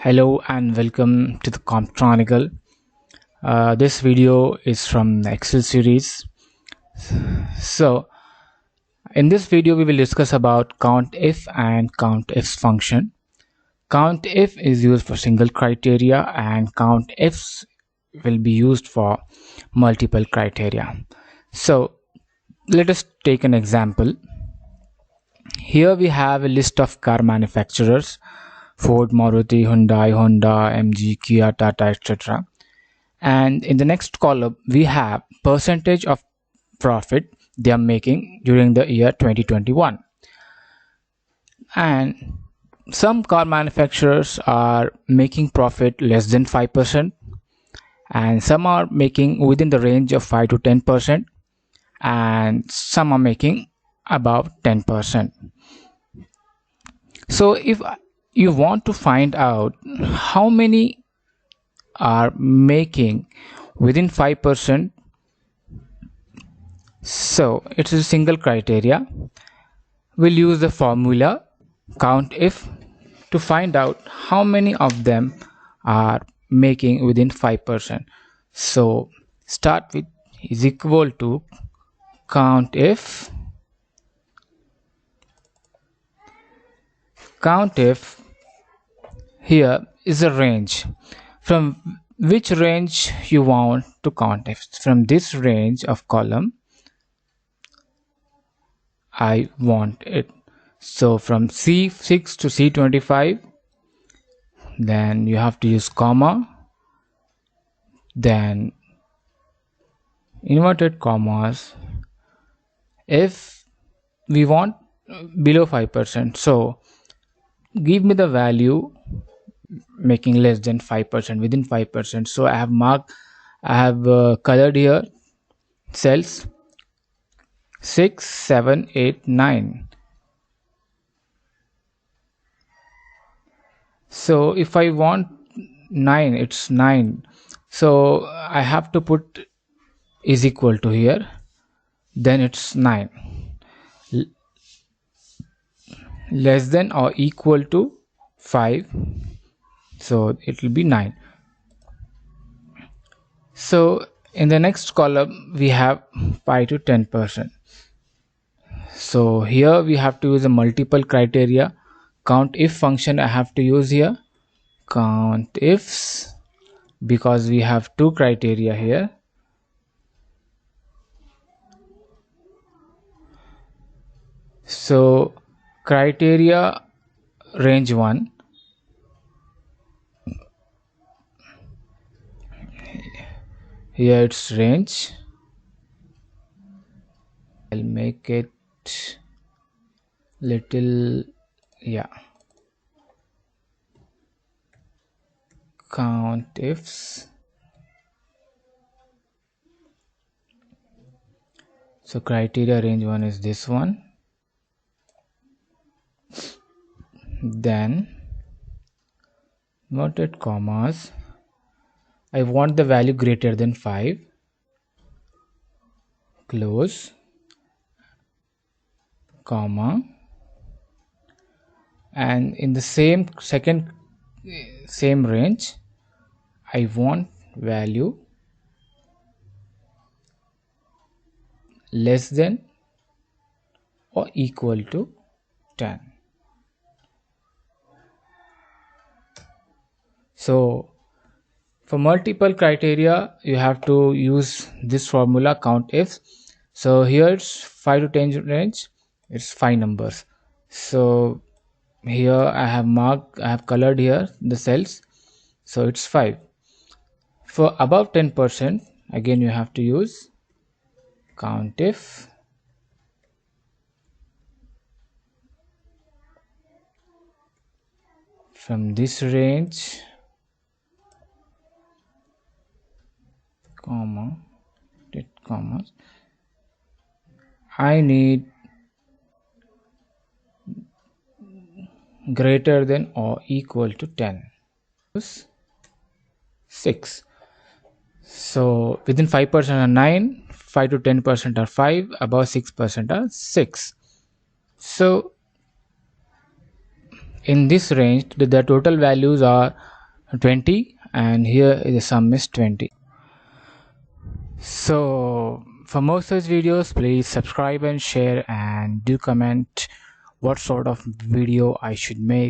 Hello and welcome to the Comp Chronicle. This video is from the Excel series. So in this video we will discuss about COUNTIF and COUNTIFS function. COUNTIF is used for single criteria and COUNTIFS will be used for multiple criteria. So let us take an example. Here we have a list of car manufacturers: Ford, Maruti, Hyundai, Honda, MG, Kia, Tata, etc. And in the next column we have percentage of profit they are making during the year 2021. And some car manufacturers are making profit less than 5%, and some are making within the range of 5 to 10%, and some are making above 10%. So if you want to find out how many are making within 5%, so it's a single criteria. We'll use the formula COUNTIF to find out how many of them are making within 5%. So start with is equal to COUNTIF. COUNTIF here is a range. From which range you want to COUNTIF? From this range of column I want it. So from C6 to C25, then you have to use comma, then inverted commas if we want below 5%. So give me the value making less than 5%, within 5%. So I have colored here cells 6, 7, 8, 9. So if I want 9, it's 9. So I have to put is equal to here, then it's 9. Less than or equal to 5, so it will be 9. So in the next column we have 5 to 10%. So here we have to use a multiple criteria. COUNTIF function I have to use here, COUNTIFs, because we have two criteria here. So criteria range 1, here it's range. I'll make it little, COUNTIFs. So criteria range 1 is this one. Then inverted commas, I want the value greater than 5, close, comma, and in the same range I want value less than or equal to 10. So for multiple criteria you have to use this formula COUNTIF. So here it's 5 to 10 range, it's 5 numbers. So here I have colored here the cells, so it's 5. For above 10%, again you have to use COUNTIF. From this range, commas, I need greater than or equal to 10. 6. So within 5% are 9, 5 to 10% are 5, above 6% are 6. So in this range the total values are 20, and here the sum is 20. So for more such videos, please subscribe and share, and do comment what sort of video I should make.